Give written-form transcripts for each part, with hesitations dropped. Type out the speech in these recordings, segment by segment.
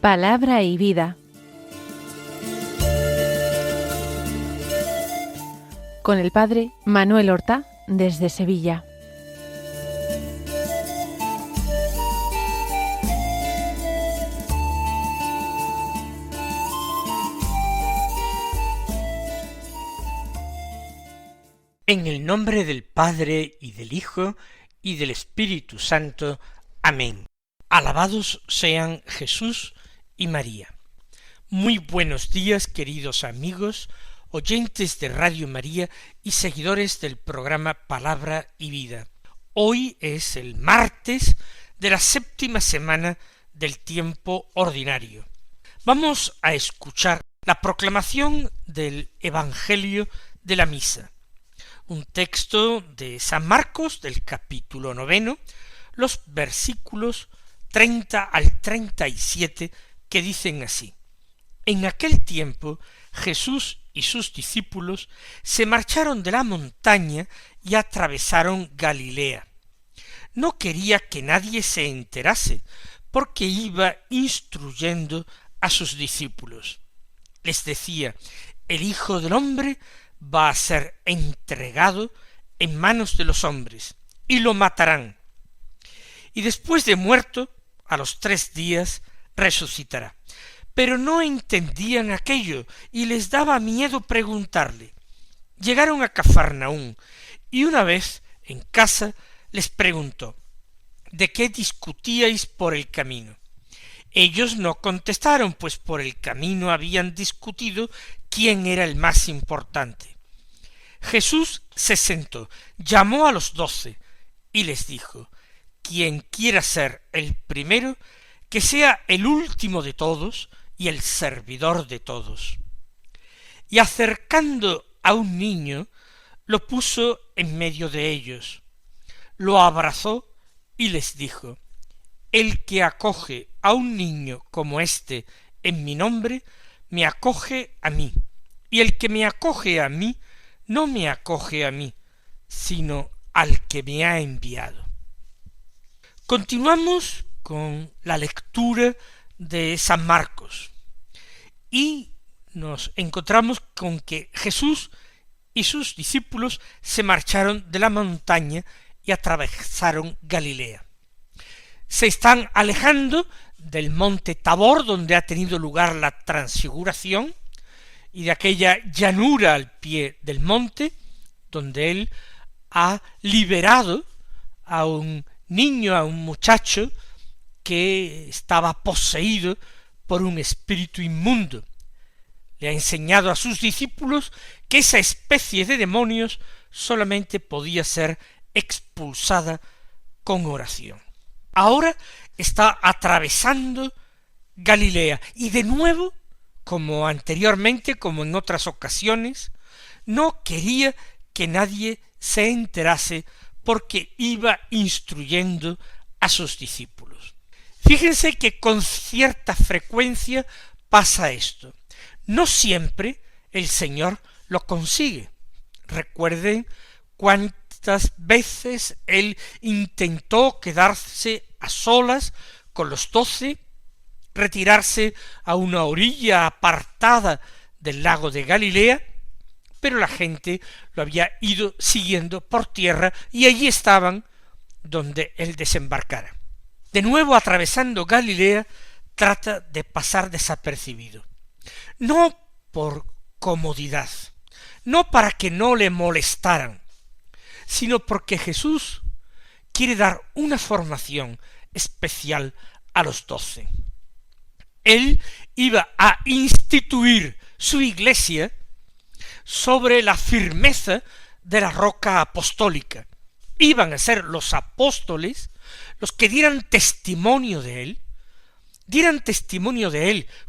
Palabra y vida. Con el padre Manuel Horta desde Sevilla. En el nombre del Padre, y del Hijo, y del Espíritu Santo. Amén. Alabados sean Jesús y María. Muy buenos días, queridos amigos, oyentes de Radio María y seguidores del programa Palabra y Vida. Hoy es el martes de la séptima semana del tiempo ordinario. Vamos a escuchar la proclamación del Evangelio de la Misa. Un texto de San Marcos del capítulo 9, los versículos 30 al 37, que dicen así: En aquel tiempo Jesús y sus discípulos se marcharon de la montaña y atravesaron Galilea. No quería que nadie se enterase, porque iba instruyendo a sus discípulos. Les decía: el Hijo del Hombre va a ser entregado en manos de los hombres, y lo matarán. Y después de muerto, a los 3 días, resucitará. Pero no entendían aquello, y les daba miedo preguntarle. Llegaron a Cafarnaún, y una vez en casa les preguntó: ¿de qué discutíais por el camino? Ellos no contestaron, pues por el camino habían discutido quién era el más importante. Jesús se sentó, llamó a los 12 y les dijo: quien quiera ser el primero, que sea el último de todos y el servidor de todos. Y acercando a un niño, lo puso en medio de ellos, lo abrazó y les dijo: el que acoge a un niño como éste en mi nombre, me acoge a mí, y el que me acoge a mí, no me acoge a mí, sino al que me ha enviado. Continuamos con la lectura de San Marcos, y nos encontramos con que Jesús y sus discípulos se marcharon de la montaña y atravesaron Galilea. Se están alejando del monte Tabor, donde ha tenido lugar la transfiguración, y de aquella llanura al pie del monte, donde él ha liberado a un niño, a un muchacho que estaba poseído por un espíritu inmundo. Le ha enseñado a sus discípulos que esa especie de demonios solamente podía ser expulsada con oración. Ahora está atravesando Galilea, y de nuevo, como anteriormente, como en otras ocasiones, no quería que nadie se enterase, porque iba instruyendo a sus discípulos. Fíjense que con cierta frecuencia pasa esto. No siempre el Señor lo consigue. Recuerden cuántas veces él intentó quedarse a solas con los 12, retirarse a una orilla apartada del lago de Galilea, pero la gente lo había ido siguiendo por tierra, y allí estaban donde él desembarcara. De nuevo, atravesando Galilea, trata de pasar desapercibido, no por comodidad, no para que no le molestaran, sino porque Jesús quiere dar una formación especial a los 12. Él iba a instituir su iglesia sobre la firmeza de la roca apostólica. Iban a ser los apóstoles los que dieran testimonio de él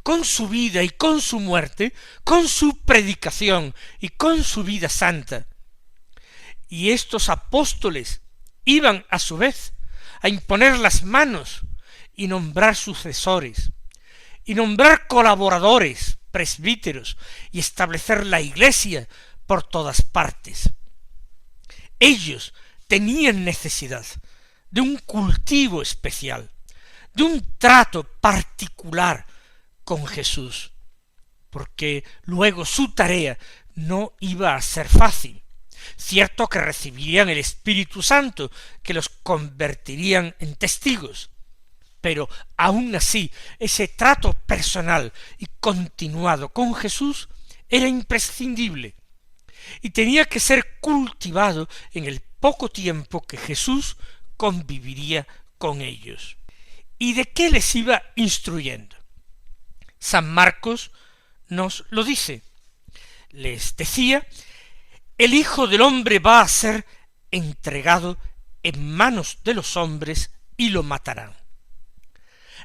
con su vida y con su muerte, con su predicación y con su vida santa. Y estos apóstoles iban a su vez a imponer las manos y nombrar sucesores, y nombrar colaboradores, presbíteros, y establecer la iglesia por todas partes. Ellos tenían necesidad de un cultivo especial, de un trato particular con Jesús, porque luego su tarea no iba a ser fácil. Cierto que recibirían el Espíritu Santo, que los convertirían en testigos, pero aun así ese trato personal y continuado con Jesús era imprescindible, y tenía que ser cultivado en el poco tiempo que Jesús conviviría con ellos. ¿Y de qué les iba instruyendo? San Marcos nos lo dice. Les decía: el Hijo del Hombre va a ser entregado en manos de los hombres y lo matarán.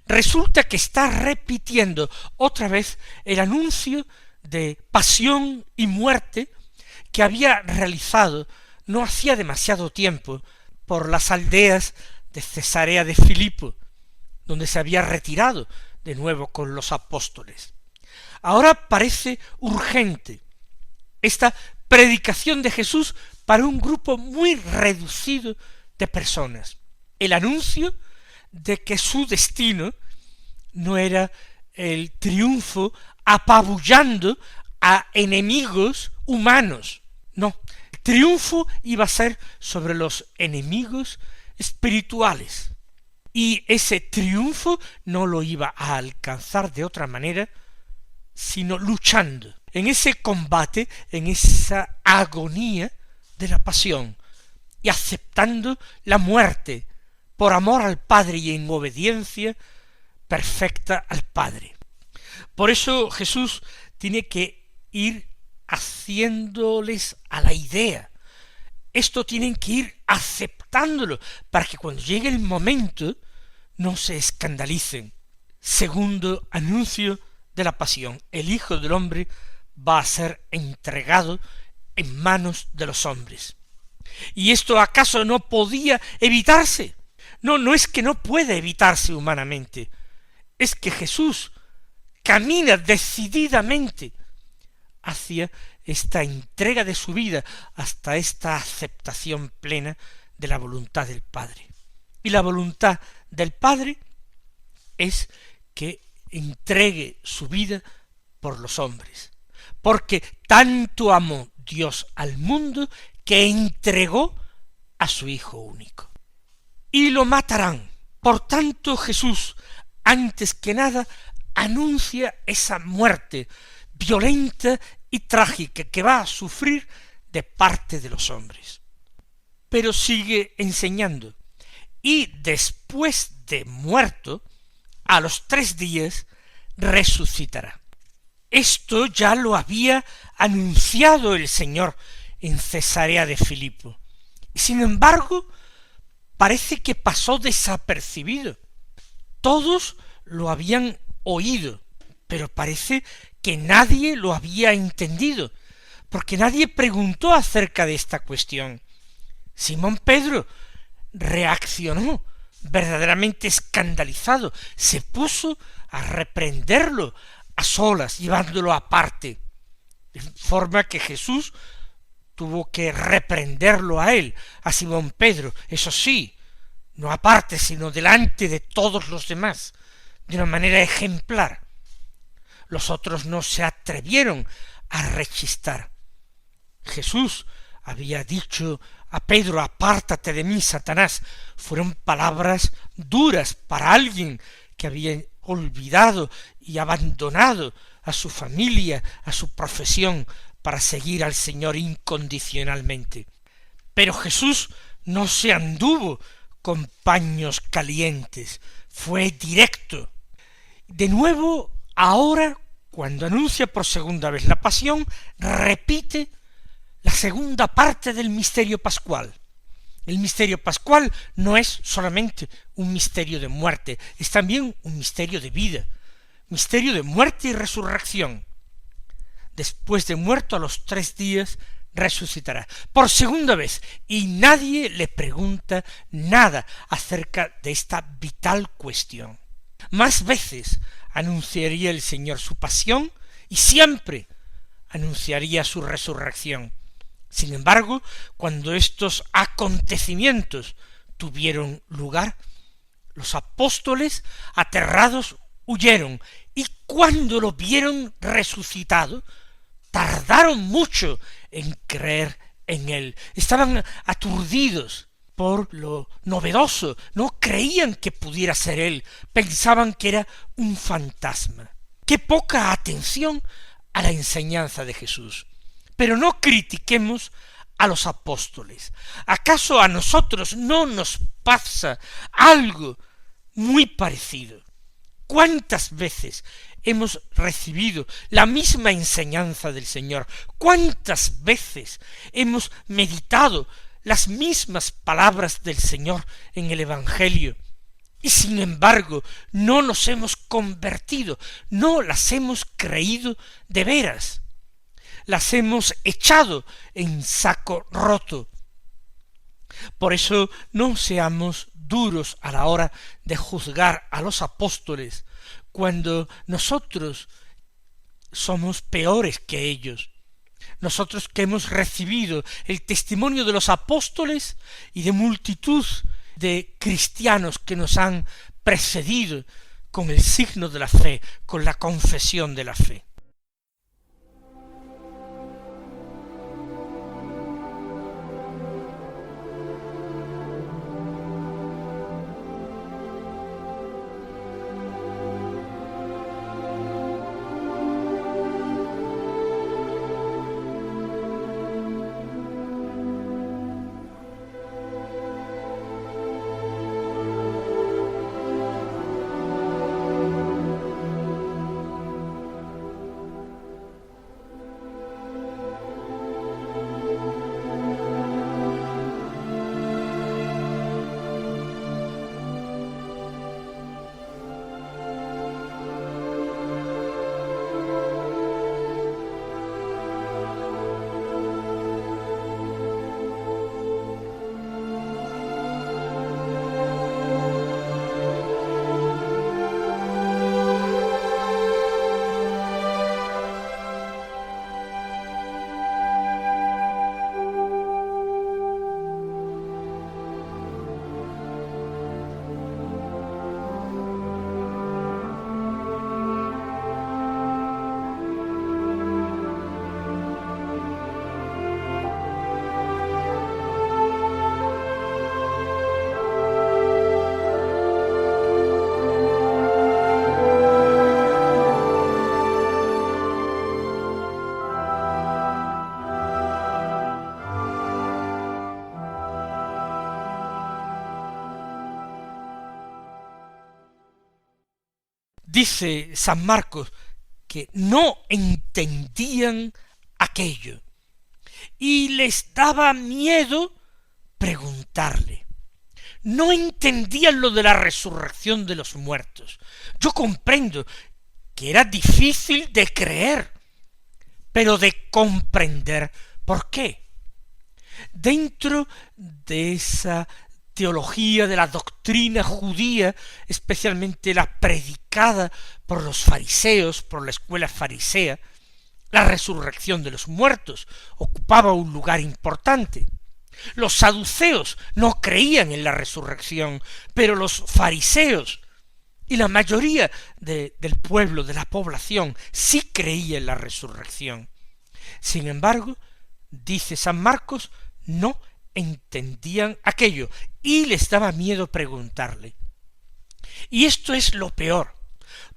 Resulta que está repitiendo otra vez el anuncio de pasión y muerte que había realizado no hacía demasiado tiempo por las aldeas de Cesarea de Filipo, donde se había retirado de nuevo con los apóstoles. Ahora parece urgente esta predicación de Jesús para un grupo muy reducido de personas. El anuncio de que su destino no era el triunfo apabullando a enemigos humanos. No, el triunfo iba a ser sobre los enemigos espirituales. Y ese triunfo no lo iba a alcanzar de otra manera sino luchando en ese combate, en esa agonía de la pasión, y aceptando la muerte por amor al Padre y en obediencia perfecta al Padre. Por eso Jesús tiene que ir haciéndoles a la idea. Esto tienen que ir aceptándolo para que cuando llegue el momento no se escandalicen. Segundo anuncio de la pasión: el Hijo del Hombre va a ser entregado en manos de los hombres. ¿Y esto acaso no podía evitarse? No, no es que no pueda evitarse humanamente, es que Jesús camina decididamente hacia esta entrega de su vida, hasta esta aceptación plena de la voluntad del Padre. Y la voluntad del Padre es que entregue su vida por los hombres, porque tanto amó Dios al mundo que entregó a su Hijo único. Y lo matarán. Por tanto, Jesús, antes que nada, anuncia esa muerte violenta y trágica que va a sufrir de parte de los hombres. Pero sigue enseñando: y después de muerto, a los 3 días, resucitará. Esto ya lo había anunciado el Señor en Cesarea de Filipo. Sin embargo, parece que pasó desapercibido. Todos lo habían oído, pero parece que nadie lo había entendido, porque nadie preguntó acerca de esta cuestión. Simón Pedro reaccionó verdaderamente escandalizado, se puso a reprenderlo a solas, llevándolo aparte, de forma que Jesús tuvo que reprenderlo a él, a Simón Pedro, eso sí, no aparte, sino delante de todos los demás, de una manera ejemplar. Los otros no se atrevieron a rechistar. Jesús había dicho a Pedro: apártate de mí, Satanás. Fueron palabras duras para alguien que había olvidado y abandonado a su familia, a su profesión, para seguir al Señor incondicionalmente. Pero Jesús no se anduvo con paños calientes, fue directo. De nuevo, ahora, cuando anuncia por segunda vez la pasión, repite la segunda parte del misterio pascual. El misterio pascual no es solamente un misterio de muerte, es también un misterio de vida, misterio de muerte y resurrección. Después de muerto, a los 3 días, resucitará por segunda vez, y nadie le pregunta nada acerca de esta vital cuestión. Más veces anunciaría el Señor su pasión y siempre anunciaría su resurrección. Sin embargo, cuando estos acontecimientos tuvieron lugar, los apóstoles, aterrados, huyeron Y cuando lo vieron resucitado, tardaron mucho en creer en él. Estaban aturdidos por lo novedoso, no creían que pudiera ser él, pensaban que era un fantasma. Qué poca atención a la enseñanza de Jesús. Pero no critiquemos a los apóstoles. ¿Acaso a nosotros no nos pasa algo muy parecido? ¿Cuántas veces hemos recibido la misma enseñanza del Señor? ¿Cuántas veces hemos meditado las mismas palabras del Señor en el Evangelio? Y sin embargo no nos hemos convertido, no las hemos creído de veras, las hemos echado en saco roto. Por eso no seamos duros a la hora de juzgar a los apóstoles, cuando nosotros somos peores que ellos. Nosotros que hemos recibido el testimonio de los apóstoles y de multitud de cristianos que nos han precedido con el signo de la fe, con la confesión de la fe. Dice San Marcos que no entendían aquello y les daba miedo preguntarle. No entendían lo de la resurrección de los muertos. Yo comprendo que era difícil de creer, pero de comprender por qué. Dentro de esa teología de la doctrina judía, especialmente la predicada por los fariseos, por la escuela farisea, la resurrección de los muertos ocupaba un lugar importante. Los saduceos no creían en la resurrección, pero los fariseos y la mayoría del pueblo, de la población, sí creía en la resurrección. Sin embargo, dice San Marcos, no entendían aquello y les daba miedo preguntarle. Y esto es lo peor,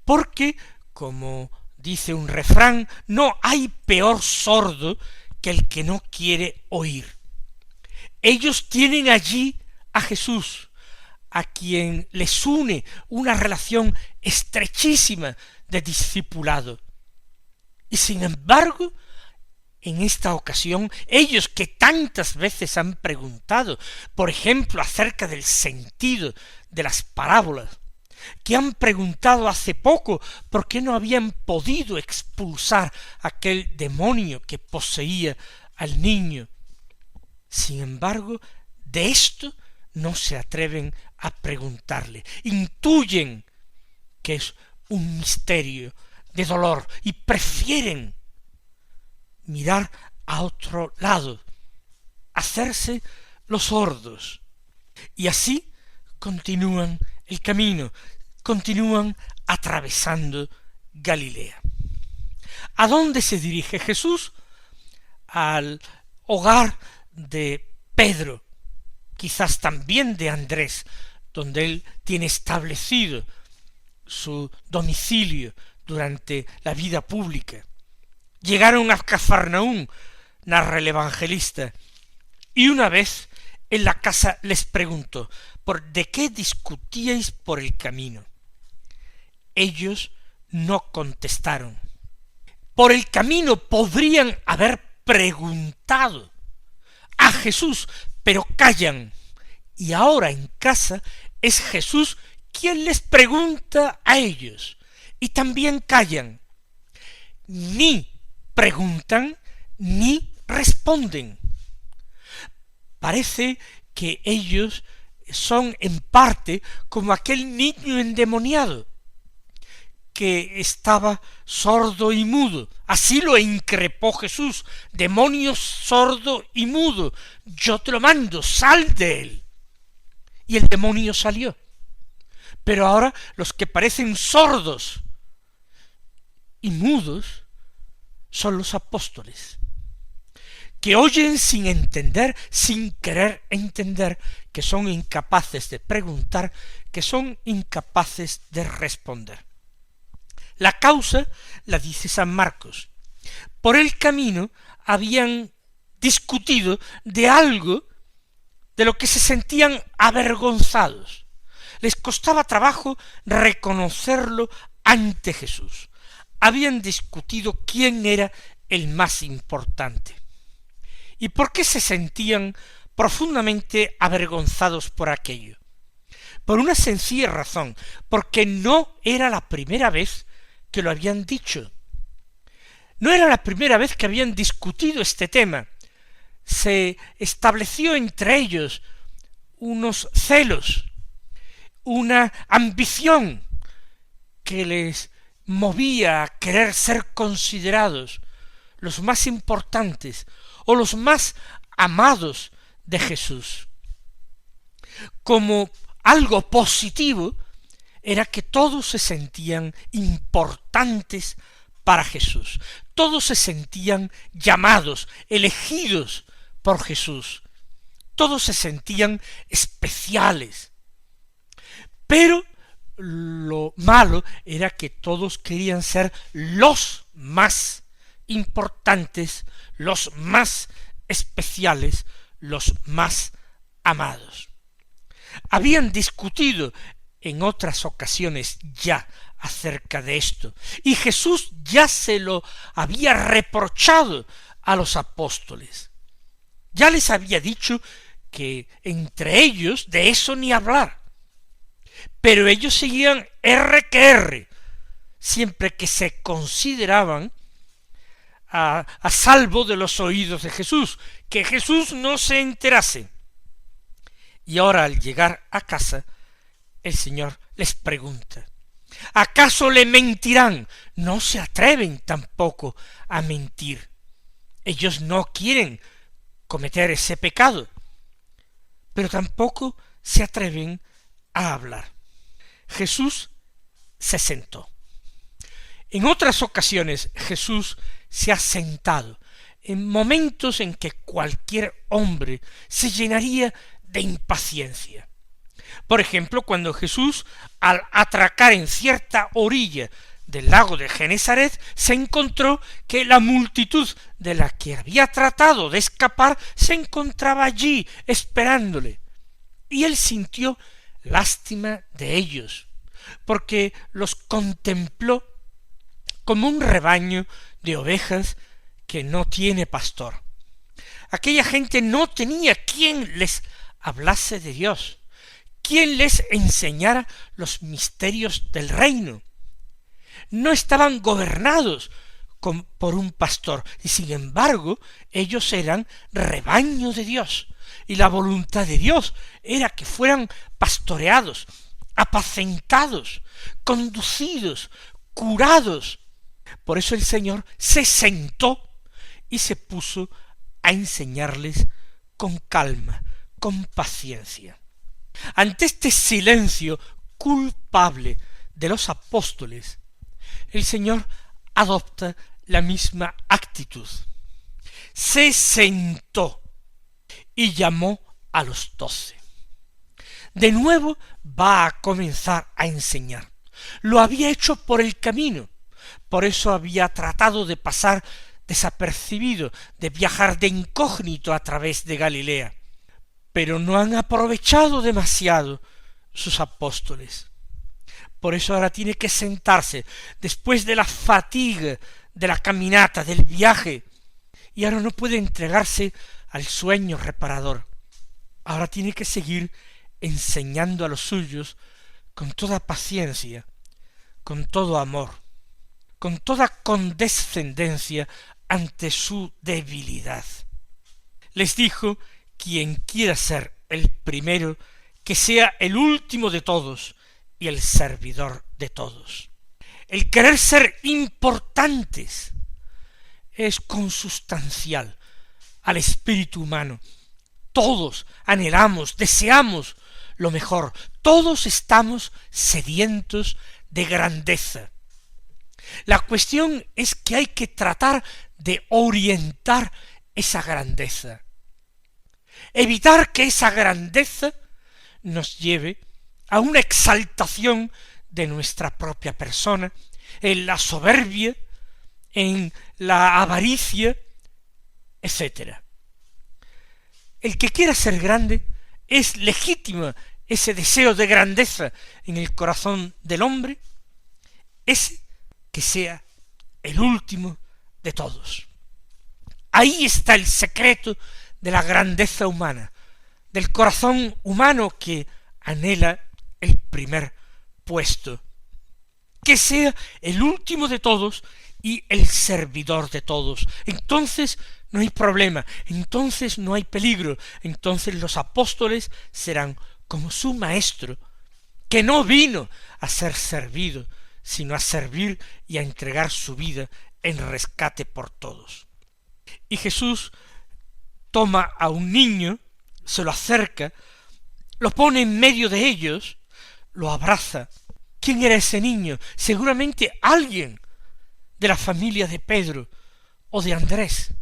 porque, como dice un refrán, no hay peor sordo que el que no quiere oír. Ellos tienen allí a Jesús, a quien les une una relación estrechísima de discipulado. Y sin embargo, en esta ocasión, ellos que tantas veces han preguntado, por ejemplo, acerca del sentido de las parábolas, que han preguntado hace poco por qué no habían podido expulsar aquel demonio que poseía al niño. Sin embargo, de esto no se atreven a preguntarle. Intuyen que es un misterio de dolor y prefieren mirar a otro lado, hacerse los sordos. Y así continúan el camino, continúan atravesando Galilea. ¿A dónde se dirige Jesús? Al hogar de Pedro, quizás también de Andrés, donde él tiene establecido su domicilio durante la vida pública. Llegaron a Cafarnaún, narra el evangelista, y una vez en la casa les preguntó, ¿de qué discutíais por el camino? Ellos no contestaron. Por el camino podrían haber preguntado a Jesús, pero callan. Y ahora en casa es Jesús quien les pregunta a ellos, y también callan. Ni preguntan, ni responden. Parece que ellos son en parte como aquel niño endemoniado que estaba sordo y mudo. Así lo increpó Jesús: demonio sordo y mudo, yo te lo mando, sal de él. Y el demonio salió. Pero ahora los que parecen sordos y mudos son los apóstoles, que oyen sin entender, sin querer entender, que son incapaces de preguntar, que son incapaces de responder. La causa la dice San Marcos. Por el camino habían discutido de algo de lo que se sentían avergonzados. Les costaba trabajo reconocerlo ante Jesús. Habían discutido quién era el más importante. ¿Y por qué se sentían profundamente avergonzados por aquello? Por una sencilla razón: porque no era la primera vez que lo habían dicho. No era la primera vez que habían discutido este tema. Se estableció entre ellos unos celos, una ambición que les movía a querer ser considerados los más importantes o los más amados de Jesús. Como algo positivo era que todos se sentían importantes para Jesús, todos se sentían llamados, elegidos por Jesús, todos se sentían especiales. Pero lo malo era que todos querían ser los más importantes, los más especiales, los más amados. Habían discutido en otras ocasiones ya acerca de esto, y Jesús ya se lo había reprochado a los apóstoles. Ya les había dicho que entre ellos de eso ni hablar. Pero ellos seguían R que R, siempre que se consideraban a salvo de los oídos de Jesús, que Jesús no se enterase. Y ahora al llegar a casa, el Señor les pregunta: ¿acaso le mentirán? No se atreven tampoco a mentir. Ellos no quieren cometer ese pecado, pero tampoco se atreven a hablar. Jesús se sentó. En otras ocasiones Jesús se ha sentado en momentos en que cualquier hombre se llenaría de impaciencia. Por ejemplo, cuando Jesús, al atracar en cierta orilla del lago de Genesaret, se encontró que la multitud de la que había tratado de escapar se encontraba allí esperándole, y él sintió lástima de ellos, porque los contempló como un rebaño de ovejas que no tiene pastor. Aquella gente no tenía quien les hablase de Dios, quien les enseñara los misterios del reino. No estaban gobernados por un pastor, y sin embargo ellos eran rebaño de Dios, y la voluntad de Dios era que fueran pastoreados, apacentados, conducidos, curados. Por eso el Señor se sentó y se puso a enseñarles con calma, con paciencia. Ante este silencio culpable de los apóstoles, el Señor adopta la misma actitud. Se sentó y llamó a los 12. De nuevo va a comenzar a enseñar. Lo había hecho por el camino, por eso había tratado de pasar desapercibido, de viajar de incógnito a través de Galilea. Pero no han aprovechado demasiado sus apóstoles. Por eso ahora tiene que sentarse, después de la fatiga de la caminata, del viaje, y ahora no puede entregarse al sueño reparador. Ahora tiene que seguir enseñando a los suyos con toda paciencia, con todo amor, con toda condescendencia ante su debilidad. Les dijo: quien quiera ser el primero, que sea el último de todos y el servidor de todos. El querer ser importantes es consustancial al espíritu humano. Todos anhelamos, deseamos lo mejor. Todos estamos sedientos de grandeza. La cuestión es que hay que tratar de orientar esa grandeza. Evitar que esa grandeza nos lleve a una exaltación de nuestra propia persona, en la soberbia, en la avaricia, etc. El que quiera ser grande, es legítimo ese deseo de grandeza en el corazón del hombre, ese que sea el último de todos. Ahí está el secreto de la grandeza humana, del corazón humano que anhela el primer puesto, que sea el último de todos y el servidor de todos. Entonces no hay problema, entonces no hay peligro, entonces los apóstoles serán como su maestro, que no vino a ser servido, sino a servir y a entregar su vida en rescate por todos. Y Jesús toma a un niño, se lo acerca, lo pone en medio de ellos, lo abraza. ¿Quién era ese niño? Seguramente alguien de la familia de Pedro o de Andrés.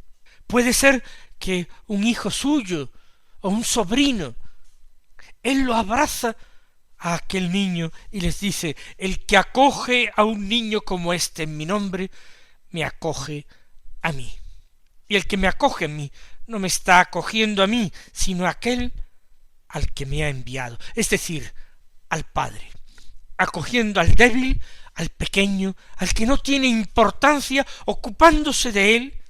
Puede ser que un hijo suyo o un sobrino. Él lo abraza a aquel niño y les dice: el que acoge a un niño como este en mi nombre, me acoge a mí. Y el que me acoge a mí no me está acogiendo a mí, sino a aquel al que me ha enviado, es decir, al Padre, acogiendo al débil, al pequeño, al que no tiene importancia, ocupándose de él.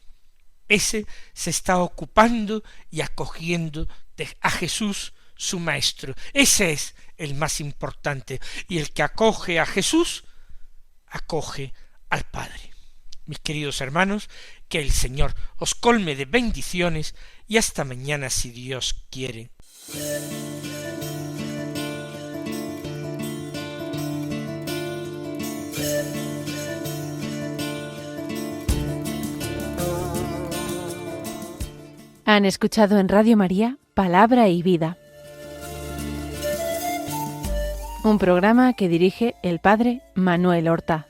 Ese se está ocupando y acogiendo a Jesús, su Maestro. Ese es el más importante, y el que acoge a Jesús, acoge al Padre. Mis queridos hermanos, que el Señor os colme de bendiciones, y hasta mañana si Dios quiere. Han escuchado en Radio María Palabra y Vida, un programa que dirige el Padre Manuel Horta.